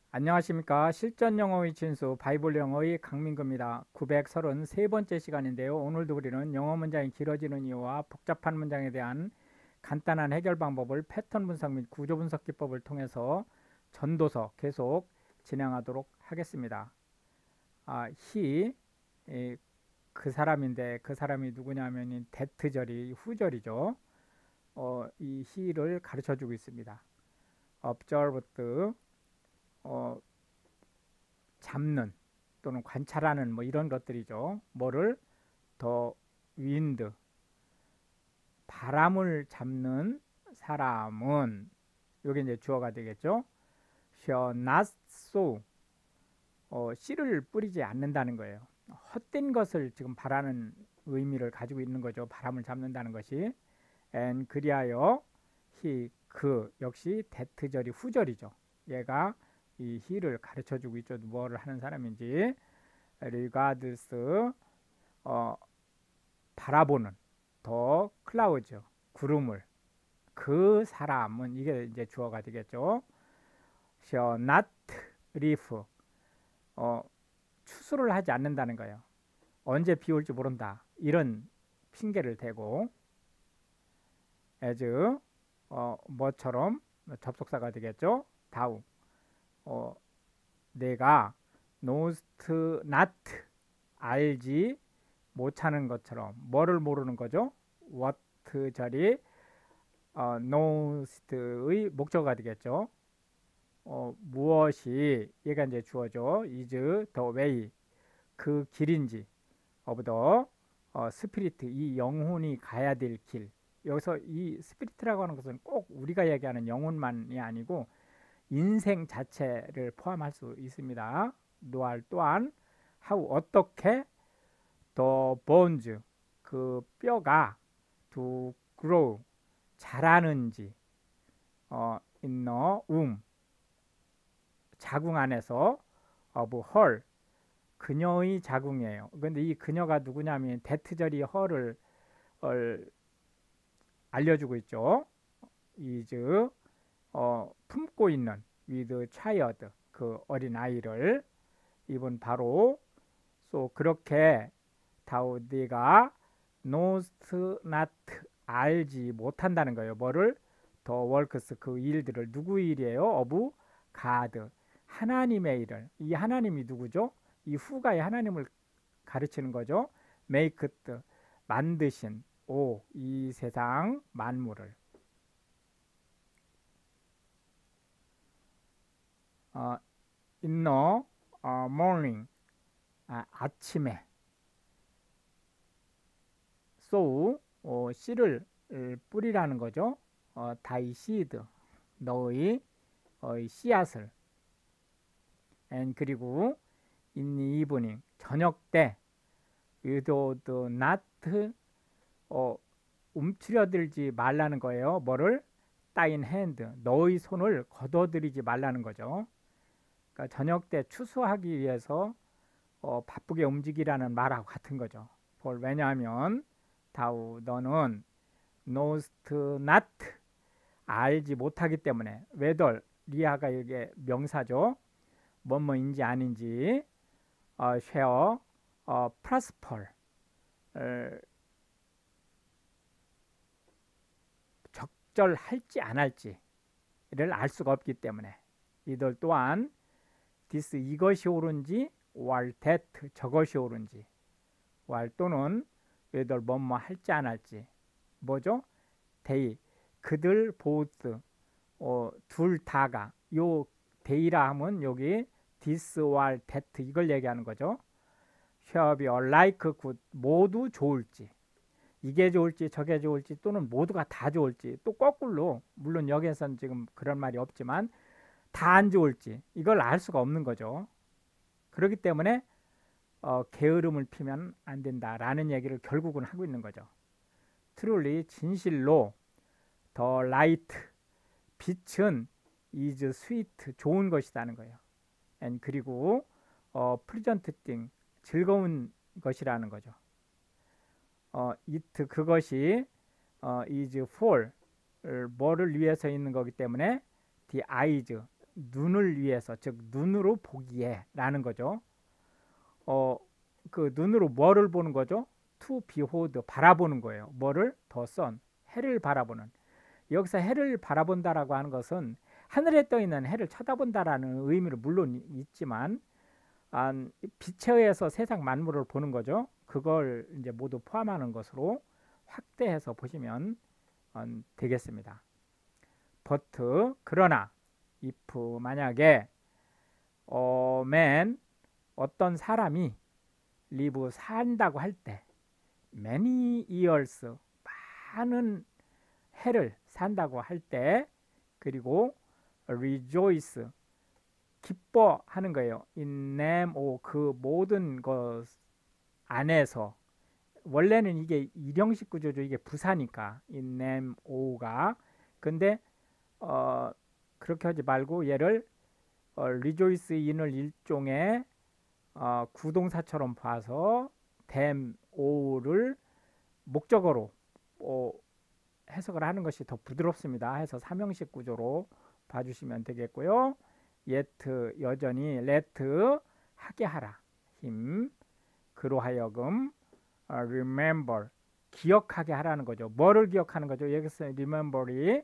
안녕하십니까. 실전 영어의 진수 바이블 영어의 강민구입니다. 933번째 시간인데요. 오늘도 우리는 영어 문장이 길어지는 이유와 복잡한 문장에 대한 간단한 해결 방법을 패턴 분석 및 구조 분석 기법을 통해서 전도서 계속 진행하도록 하겠습니다. he, 그 사람인데 그 사람이 누구냐면 that절이 후절이죠. 이 he를 가르쳐 주고 있습니다. observed, 어, 잡는 또는 관찰하는 뭐 이런 것들이죠. 뭐를 더 윈드 바람을 잡는 사람은 요게 이제 주어가 되겠죠. shall not sow 씨를 뿌리지 않는다는 거예요. 헛된 것을 지금 바라는 의미를 가지고 있는 거죠. 바람을 잡는다는 것이. and 그리하여 he 그 역시 that절이 후절이죠. 얘가 이 he를 가르쳐 주고 있죠. 뭐를 하는 사람인지. regards 바라보는 더 클라우즈 구름을 그 사람은 이게 이제 주어가 되겠죠. shall not leave 추수를 하지 않는다는 거예요. 언제 비 올지 모른다 이런 핑계를 대고 as 뭐처럼 접속사가 되겠죠. 다우 내가 knows not 알지 못하는 것처럼 뭐를 모르는 거죠? what 절이 knows의 목적어가 되겠죠. 무엇이 얘가 이제 주어죠. is the way 그 길인지 of the spirit 이 영혼이 가야 될 길. 여기서 이 스피리트라고 하는 것은 꼭 우리가 얘기하는 영혼만이 아니고 인생 자체를 포함할 수 있습니다. 또한 how 어떻게 the bones 그 뼈가 to grow 자라는지 in the womb 자궁 안에서 of her 그녀의 자궁이에요. 그런데 이 그녀가 누구냐면 that절이 her을 알려주고 있죠. is 품고 있는 with child 그 어린 아이를 이분 바로 so 그렇게 다우 네가 knows not 알지 못한다는 거예요. 뭐를 더 works 그 일들을 누구 일이에요? of God 하나님의 일을. 이 하나님이 누구죠? 이 후가의 하나님을 가르치는 거죠. make 만드신 이 세상 만물을 in the morning 아침에 sow 씨를 뿌리라는 거죠. thy seed 너의 씨앗을 and 그리고 in the evening 저녁 때 without not 움츠려들지 말라는 거예요. 뭐를 thine hand 너의 손을 거둬들이지 말라는 거죠. 그러니까 저녁 때 추수하기 위해서 바쁘게 움직이라는 말하고 같은 거죠. 왜냐하면 다우 너는 knows not 알지 못하기 때문에 whether 리아가 이게 명사죠. 뭐뭐인지 아닌지 shall prosper 적절할지 안 할지를 알 수가 없기 때문에 이들 또한 this 이것이 옳은지 or that 저것이 옳은지 or 또는 whether 뭐뭐 할지 안 할지 뭐죠? they 그들 both 둘 다가 요 they라 하면 여기 this or that 이걸 얘기하는 거죠. shall be alike good 모두 좋을지 이게 좋을지 저게 좋을지 또는 모두가 다 좋을지 또 거꾸로 물론 여기에선 지금 그런 말이 없지만 다 안 좋을지 이걸 알 수가 없는 거죠. 그렇기 때문에 게으름을 피면 안 된다라는 얘기를 결국은 하고 있는 거죠. truly 진실로 the light 빛은 is sweet 좋은 것이라는 거예요. and 그리고 pleasant thing 즐거운 것이라는 거죠. it 그것이 is for 뭐를 위해서 있는 거기 때문에 the eyes 눈을 위해서, 즉 눈으로 보기에 라는 거죠. 그 눈으로 뭐를 보는 거죠? to behold, 바라보는 거예요. 뭐를? the sun, 해를 바라보는. 여기서 해를 바라본다라고 하는 것은 하늘에 떠 있는 해를 쳐다본다라는 의미로 물론 있지만 빛에 의해서 세상 만물을 보는 거죠. 그걸 이제 모두 포함하는 것으로 확대해서 보시면 되겠습니다. but, 그러나 if, 만약에 man, 어떤 사람이 live, 산다고 할 때 many years, 많은 해를 산다고 할 때, 그리고 rejoice, 기뻐하는 거예요. in them, 그 모든 것 안에서. 원래는 이게 일형식 구조죠. 이게 부사니까 in them, 가. 근데 그렇게 하지 말고 얘를 rejoice in을 일종의 구동사처럼 봐서 them, 를 목적어로 해석을 하는 것이 더 부드럽습니다. 해서 삼형식 구조로 봐주시면 되겠고요. yet, 여전히, let, 하게 하라, him, 그로 하여금 remember, 기억하게 하라는 거죠. 뭐를 기억하는 거죠? 여기서 remember이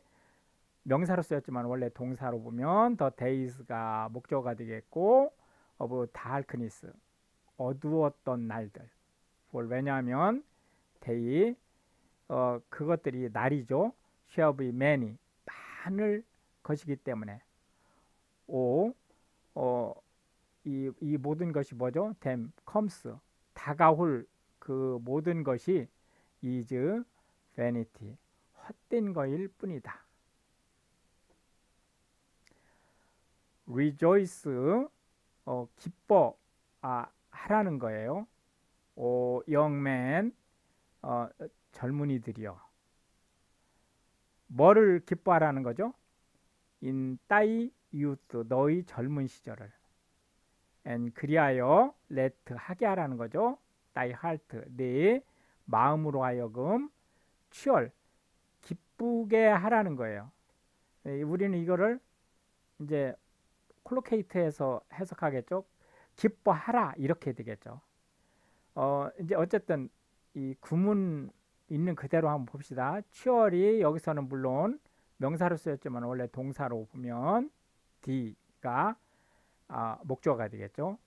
명사로 쓰였지만 원래 동사로 보면 the days가 목적어가 되겠고 of darkness, 어두웠던 날들. 왜냐하면 day, 그것들이 날이죠. shall be many, 많을 것이기 때문에. 이 모든 것이 뭐죠? them, comes, 다가올 그 모든 것이 is vanity, 헛된 거일 뿐이다. rejoice, 기뻐 하라는 거예요. young man, 젊은이들이여. 뭐를 기뻐하라는 거죠? in thy youth, 너희 젊은 시절을. and 그리하여 let, 하게 하라는 거죠. thy heart, 네 마음으로 하여금 cheer, 기쁘게 하라는 거예요. 우리는 이거를 이제 콜로케이트해서 해석하겠죠. 기뻐하라, 이렇게 되겠죠. 이제 어쨌든 이 구문 있는 그대로 한번 봅시다. cheer이 여기서는 물론 명사로 쓰였지만 원래 동사로 보면 D가 목적어가 되겠죠.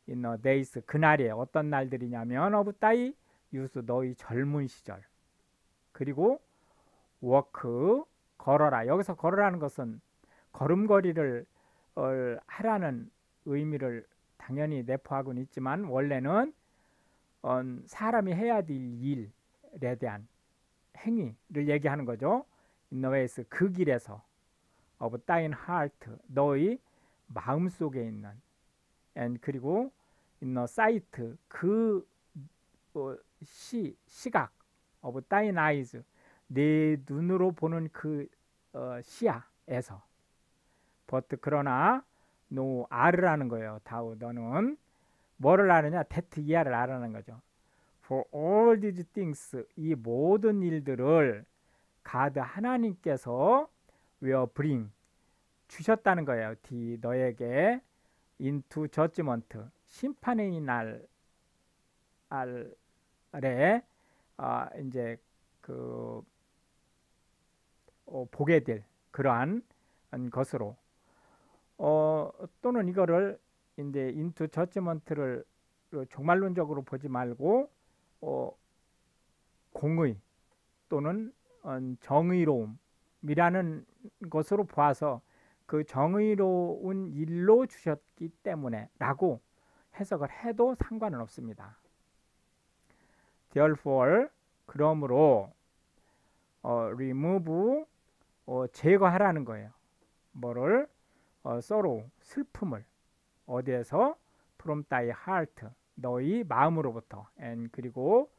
in the days, 그날에, 어떤 날들이냐면 of thy youth, 너희 젊은 시절. 그리고 walk, 걸어라. 여기서 걸어라는 것은 걸음걸이를 하라는 의미를 당연히 내포하고는 있지만 원래는 사람이 해야 될 일에 대한 행위를 얘기하는 거죠. in the ways, 그 길에서. of thine heart, 너희 마음속에 있는. and, 그리고 in the sight, 그 시각. of thine eyes, 내 눈으로 보는 그 시야에서. but, 그러나 no, 알으라는 거예요. 다우, 너는 뭐를 아느냐? that, 이하를 알아는 거죠. for all these things, 이 모든 일들을 God, 하나님께서 will bring, 주셨다는 거예요. D, 너에게 into judgment, 심판의 날에 이제 그 보게 될 그러한 것으로. 또는 이거를 이제 into judgment를 종말론적으로 보지 말고 공의 또는 정의로움이라는 것으로 봐서 그 정의로운 일로 주셨기 때문에 라고 해석을 해도 상관은 없습니다. Therefore, 그러므로 remove, 제거하라는 거예요. 뭐를? sorrow, 슬픔을. 어디에서? from thy heart, 너희 마음으로부터. and, 그리고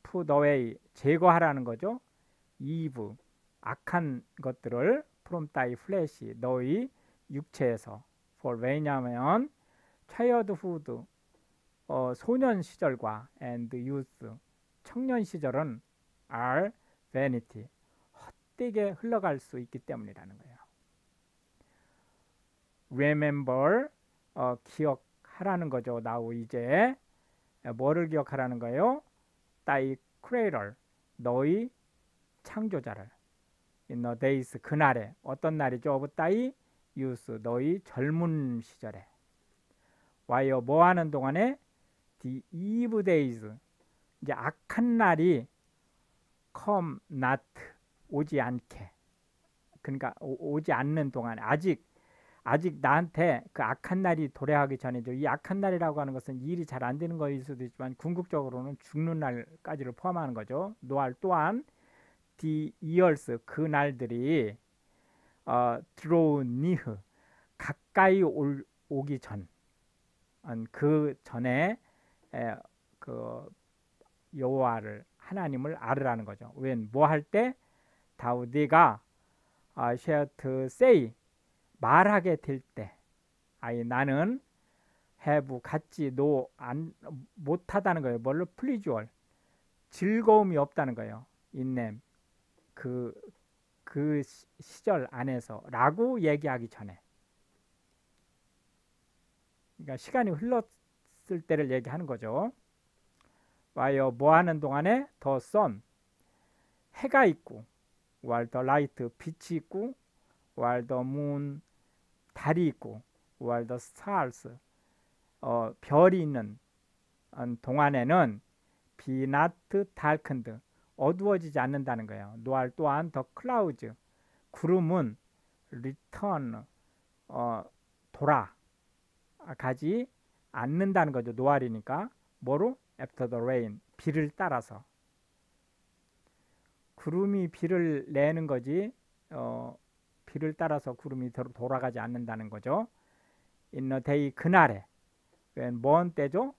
put away, 제거하라는 거죠. evil, 악한 것들을 from thy flesh, 너희 육체에서. for, 왜냐하면 childhood, 소년 시절과 and youth, 청년 시절은 are vanity, 헛되게 흘러갈 수 있기 때문이라는 거예요. remember 기억하라는 거죠. now 이제 뭐를 기억하라는 거예요? thy creator 너희 창조자를 in the days 그날에 어떤 날이죠? of thy youth 너희 젊은 시절에 while 뭐 하는 동안에 the evil days 이제 악한 날이 come not 오지 않게 그러니까 오지 않는 동안에 아직 나한테 그 악한 날이 도래하기 전이죠. 이 악한 날이라고 하는 것은 일이 잘 안 되는 거일 수도 있지만 궁극적으로는 죽는 날까지를 포함하는 거죠. 노알 또한 the years 그 날들이 draw near 가까이 오기 전 그 전에 그 여호와를 하나님을 알으라는 거죠. when 뭐 할 때 다우디가 share to say 말하게 될 때 나는 have 갖지 안 못하다는 거예요. 뭘로 pleasure 즐거움이 없다는 거예요. in them 그 시절 안에서 라고 얘기하기 전에 그러니까 시간이 흘렀을 때를 얘기하는 거죠. while 뭐 하는 동안에 the sun 해가 있고 while the light 빛이 있고 while the moon 달이 있고 while the stars 별이 있는 동안에는 be not darkened 어두워지지 않는다는 거예요. 노알 또한 the clouds 구름은 return 돌아가지 않는다는 거죠. 노알이니까 뭐로? after the rain 비를 따라서 구름이 비를 내는 거지 비를 따라서 구름이 돌아가지 않는다는 거죠. in the day 그날에 when 뭔 때죠?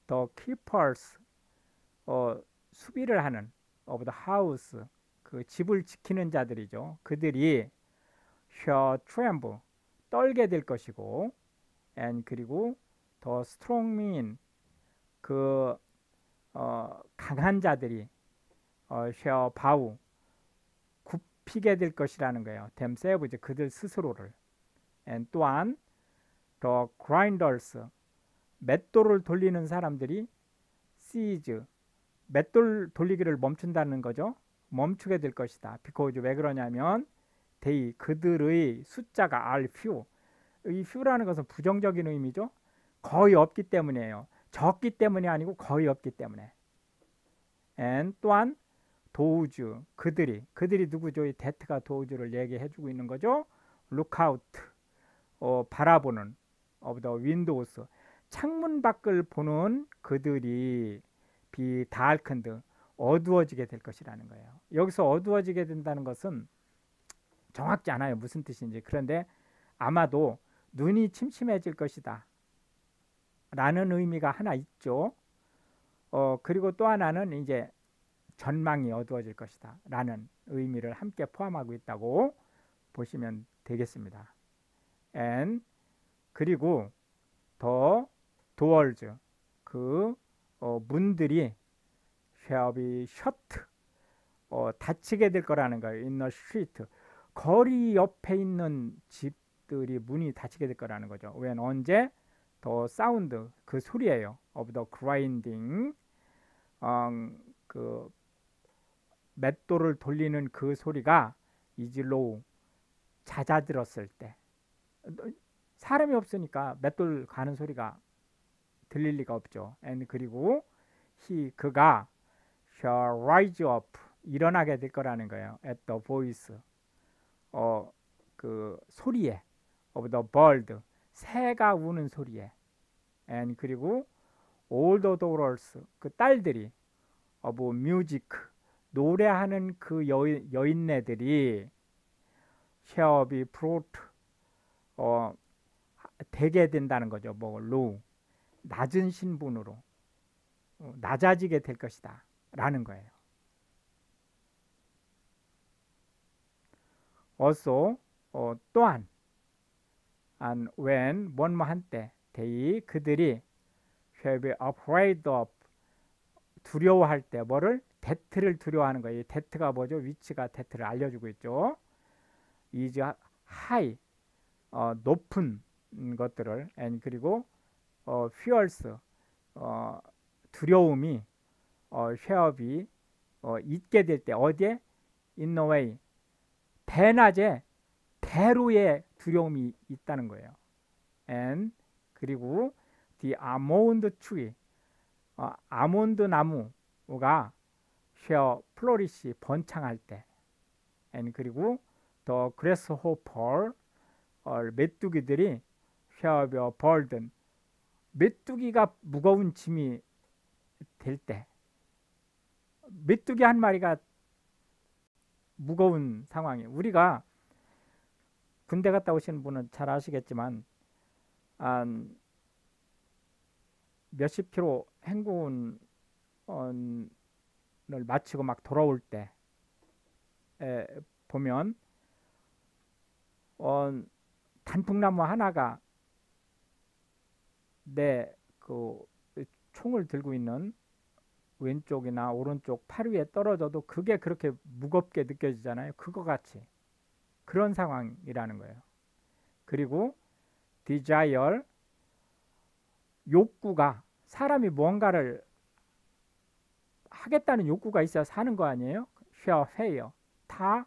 the keepers 수비를 하는 of the house 그 집을 지키는 자들이죠. 그들이 shall tremble 떨게 될 것이고 and 그리고 the strong men 그 강한 자들이 shall bow 굽히게 될 것이라는 거예요. themselves 그들 스스로를 and 또한 the grinders 맷돌을 돌리는 사람들이 cease 맷돌 돌리기를 멈춘다는 거죠. 멈추게 될 것이다. because 왜 그러냐면 they 그들의 숫자가 are few 이 few라는 것은 부정적인 의미죠. 거의 없기 때문이에요. 적기 때문이 아니고 거의 없기 때문에 and 또한 도우즈 그들이 누구죠? 이 데트가 도우즈를 얘기해주고 있는 거죠. lookout 바라보는 of the windows 창문 밖을 보는 그들이 be darkened 어두워지게 될 것이라는 거예요. 여기서 어두워지게 된다는 것은 정확지 않아요. 무슨 뜻인지. 그런데 아마도 눈이 침침해질 것이다 라는 의미가 하나 있죠. 그리고 또 하나는 이제 전망이 어두워질 것이다 라는 의미를 함께 포함하고 있다고 보시면 되겠습니다. and 그리고 더 doors 그 문들이 shall be shut 닫히게 될 거라는 거예요. in the street 거리 옆에 있는 집들이 문이 닫히게 될 거라는 거죠. when 언제 the sound 그 소리예요. of the grinding 그 맷돌을 돌리는 그 소리가 is low 잦아들었을 때 사람이 없으니까 맷돌 가는 소리가 들릴 리가 없죠. and 그리고 그가 shall rise up 일어나게 될 거라는 거예요. at the voice 그 소리에 of the bird 새가 우는 소리에 and 그리고 all the daughters 그 딸들이 of music 노래하는 그 여인네들이 shall be brought 되게 된다는 거죠. 뭐 low 낮은 신분으로 낮아지게 될 것이다 라는 거예요. also 또한 and when 뭐뭐 한때 they 그들이 shall be afraid of 두려워할 때 뭐를? 데트를 두려워하는 거예요. 이 데트가 뭐죠? 위치가 데트를 알려주고 있죠. is high 높은 것들을 and 그리고 fears 두려움이 쉐업이 있게 될 때 어디에 in a way 대낮에 대로의 두려움이 있다는 거예요. and 그리고 the almond tree 아몬드 나무가 shall flourish 번창할 때 and 그리고 the grasshopper 메뚜기들이 shall be a burden 메뚜기가 무거운 짐이 될 때 메뚜기 한 마리가 무거운 상황이에요. 우리가 군대 갔다 오신 분은 잘 아시겠지만 몇십 킬로 행군을 마치고 막 돌아올 때 보면 단풍나무 하나가 내 그 총을 들고 있는 왼쪽이나 오른쪽 팔 위에 떨어져도 그게 그렇게 무겁게 느껴지잖아요. 그거 같이 그런 상황이라는 거예요. 그리고 desire 욕구가 사람이 뭔가를 하겠다는 욕구가 있어야 사는 거 아니에요? shall fail 다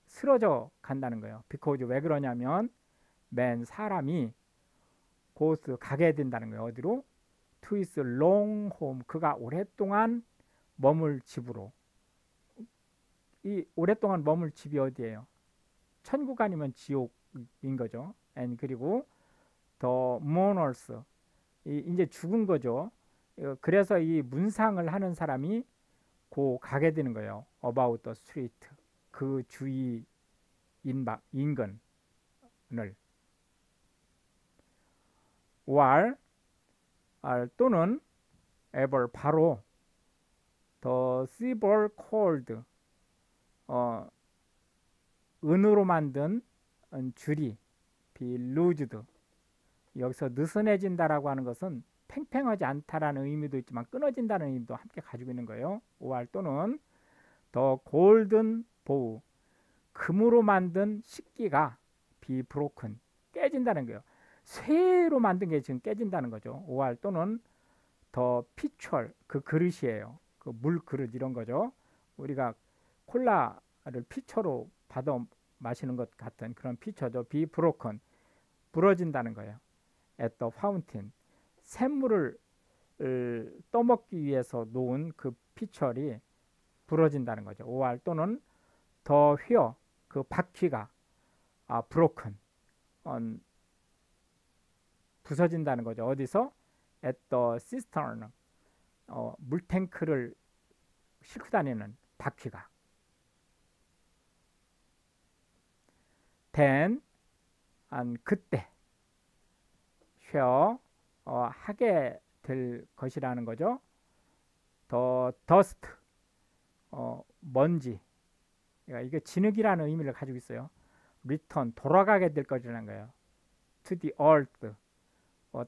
쓰러져 간다는 거예요. because 왜 그러냐면 man 사람이 goes 가게 된다는 거예요. 어디로? to his long home 그가 오랫동안 머물 집으로. 이 오랫동안 머물 집이 어디예요? 천국 아니면 지옥인 거죠. and 그리고 the mourners 이제 죽은 거죠. 그래서 이 문상을 하는 사람이 고 가게 되는 거예요. about the street 그 주위 인근을 or 또는 ever 바로 the silver cord 은으로 만든 줄이 be loosed 여기서 느슨해진다라고 하는 것은 팽팽하지 않다라는 의미도 있지만 끊어진다는 의미도 함께 가지고 있는 거예요. or 또는 the golden bow 금으로 만든 식기가 be broken 깨진다는 거예요. 쇠로 만든 게 지금 깨진다는 거죠. or 또는 더 pitcher 그 그릇이에요. 그 물 그릇 이런 거죠. 우리가 콜라를 피처로 받아 마시는 것 같은 그런 피처죠. be broken 부러진다는 거예요. at the fountain 샘물을 떠먹기 위해서 놓은 그 피처리 부러진다는 거죠. or 또는 더 휘어 그 바퀴가 broken 부서진다는 거죠. 어디서? at the cistern 물탱크를 싣고 다니는 바퀴가. then 그때 shall 하게 될 것이라는 거죠. the dust 먼지 이게 진흙이라는 의미를 가지고 있어요. return 돌아가게 될 것이라는 거예요. to the earth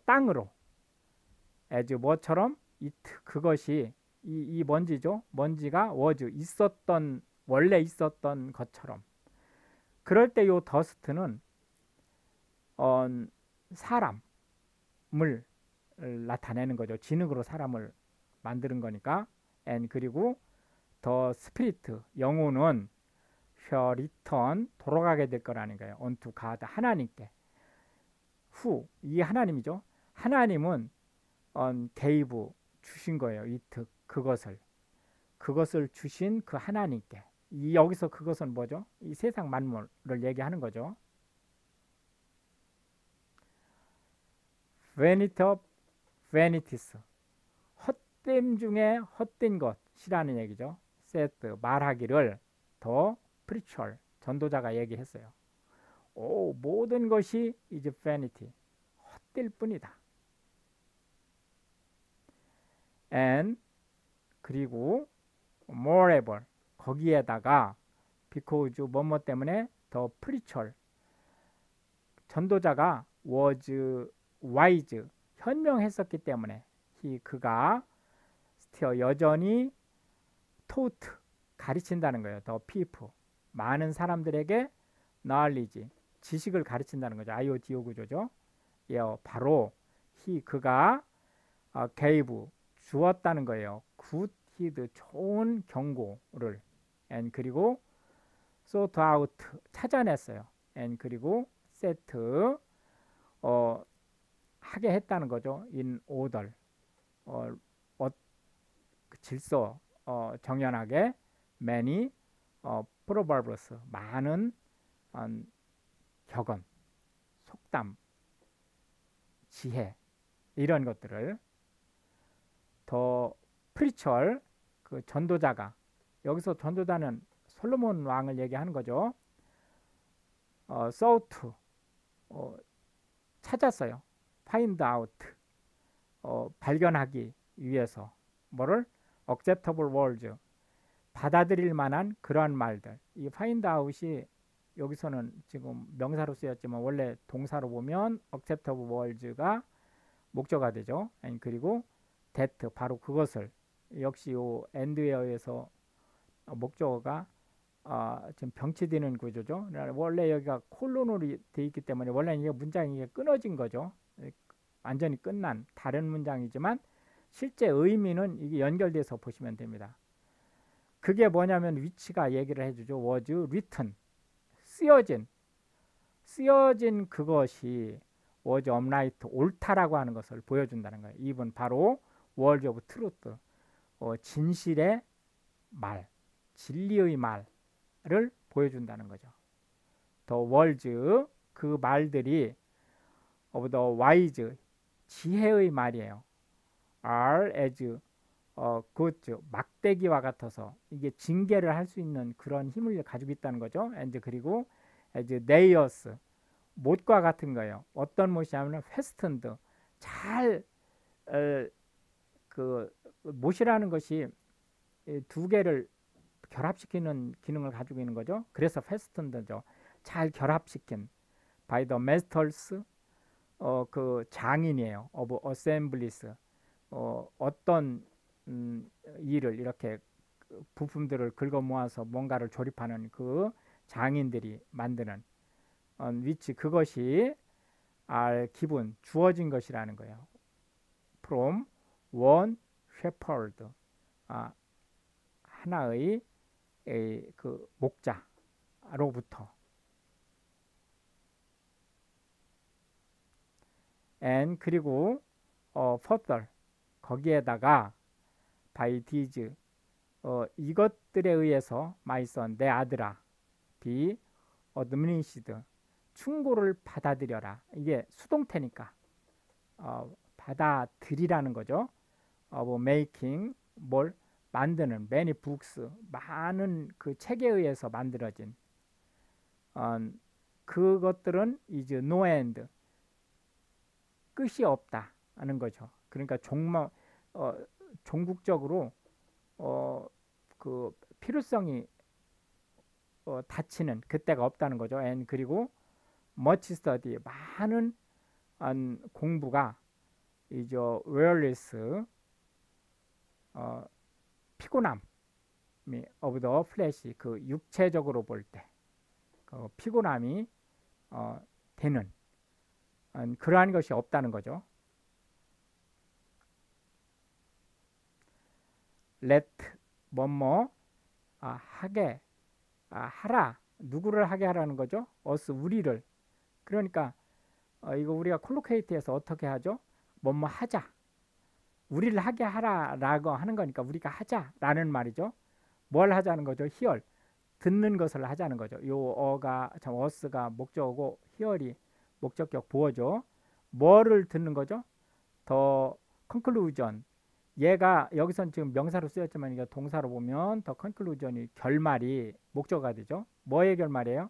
땅으로 as 뭐처럼 it 그것이 이 먼지죠. 먼지가 was 있었던 원래 있었던 것처럼. 그럴 때 요 더스트는 사람을 나타내는 거죠. 진흙으로 사람을 만드는 거니까. and 그리고 더 스피리트 영혼은 shall return 돌아가게 될 거라는 거예요. unto God 하나님께. who 이 하나님이죠. 하나님은 gave 주신 거예요. it 그것을 주신 그 하나님께. 여기서 그것은 뭐죠? 이 세상 만물을 얘기하는 거죠. vanity of vanities 헛됨 중에 헛된 것이라는 얘기죠. said 말하기를 더 preacher 전도자가 얘기했어요. 모든 것이 is vanity 헛될 뿐이다. and 그리고 moreover 거기에다가 because 뭐뭐 때문에 더 preacher 전도자가 was wise 현명했었기 때문에 그가 still 여전히 taught 가르친다는 거예요. 더 people 많은 사람들에게 knowledge 지식을 가르친다는 거죠. IODO 구조죠. 예, 바로 그가 gave 주었다는 거예요. good hid 좋은 경고를 and 그리고 sort out 찾아냈어요. and 그리고 set 하게 했다는 거죠. in order 그 질서 정연하게 many proverbs 많은 격언, 속담, 지혜 이런 것들을 더 프리처 그 전도자가 여기서 전도자는 솔로몬 왕을 얘기하는 거죠. sought 찾았어요. find out 발견하기 위해서 뭐를 acceptable words 받아들일 만한 그러한 말들. 이 find out이 여기서는 지금 명사로 쓰였지만 원래 동사로 보면 acceptable words가 목적어가 되죠. 그리고 that 바로 그것을 역시 요 and웨어에서 목적어가 지금 병치되는 구조죠. 원래 여기가 콜론으로 되어 있기 때문에 원래 이게 문장이 끊어진 거죠. 완전히 끝난 다른 문장이지만 실제 의미는 이게 연결돼서 보시면 됩니다. 그게 뭐냐면 위치가 얘기를 해주죠. was written 쓰여진 그것이 was upright 옳다라고 하는 것을 보여준다는 거예요. 이분 바로 words of truth 진실의 말, 진리의 말을 보여준다는 거죠. The words 그 말들이 of the wise 지혜의 말이에요. are as good 막대기와 같아서 이게 징계를 할 수 있는 그런 힘을 가지고 있다는 거죠. and 그리고 as nails 못과 같은 거예요. 어떤 못이냐면 fastened 잘 그 못이라는 것이 두 개를 결합시키는 기능을 가지고 있는 거죠. 그래서 fastened죠. 잘 결합시킨 by the masters 그 장인이에요. of assemblies 어떤 일을 이렇게 부품들을 긁어 모아서 뭔가를 조립하는 그 장인들이 만드는 위치 그것이 기분 주어진 것이라는 거예요. from one shepherd 하나의 그 목자로부터 and 그리고 further 거기에다가 by these 이것들에 의해서 my son 내 아들아 be admonished 충고를 받아들여라. 이게 수동태니까 받아들이라는 거죠. of making 뭘 만드는 many books 많은 그 책에 의해서 만들어진 그것들은 is no end 끝이 없다 하는 거죠. 그러니까 종국적으로 그 필요성이 닫히는 그때가 없다는 거죠. and 그리고 much study 많은 공부가 이제 weariness 피곤함이 of the flesh 그 육체적으로 볼 때 그 피곤함이 되는 그러한 것이 없다는 거죠. let 뭐뭐 하게 하라 누구를 하게 하라는 거죠? us 우리를. 그러니까 이거 우리가 콜로케이트에서 어떻게 하죠? 뭐뭐 하자 우리를 하게 하라라고 하는 거니까 우리가 하자라는 말이죠. 뭘 하자는 거죠? hear 듣는 것을 하자는 거죠. 요 us가 목적어고 hear이 목적격 보어죠. 뭐를 듣는 거죠? 더 conclusion 얘가 여기선 지금 명사로 쓰였지만 이게 동사로 보면 더 conclusion이 결말이 목적어가 되죠. 뭐의 결말이에요?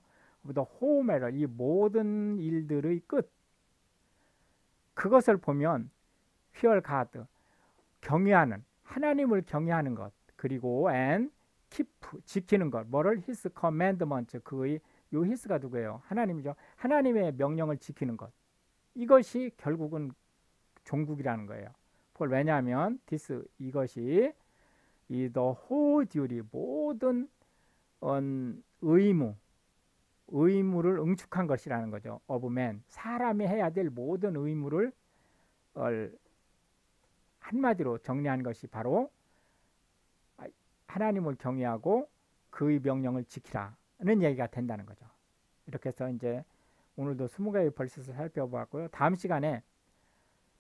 the whole matter 이 모든 일들의 끝 그것을 보면 fear God 경외하는 하나님을 경외하는 것 그리고 and keep 지키는 것 뭐를 his commandment 그의 요 his가 누구예요? 하나님이죠. 하나님의 명령을 지키는 것 이것이 결국은 종국이라는 거예요. 왜냐하면 this 이것이 이 the whole duty 모든 의무 의무를 응축한 것이라는 거죠. of man. 사람이 해야 될 모든 의무를 한마디로 정리한 것이 바로 하나님을 경외하고 그의 명령을 지키라는 얘기가 된다는 거죠. 이렇게 해서 이제 오늘도 20개의 벌스를 살펴보았고요. 다음 시간에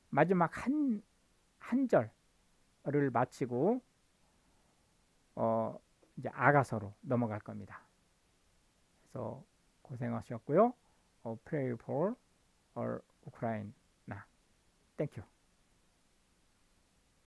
마지막 한 절을 마치고 이제 아가서로 넘어갈 겁니다. 그래서 고생하셨고요. Pray for Ukraine. Thank you.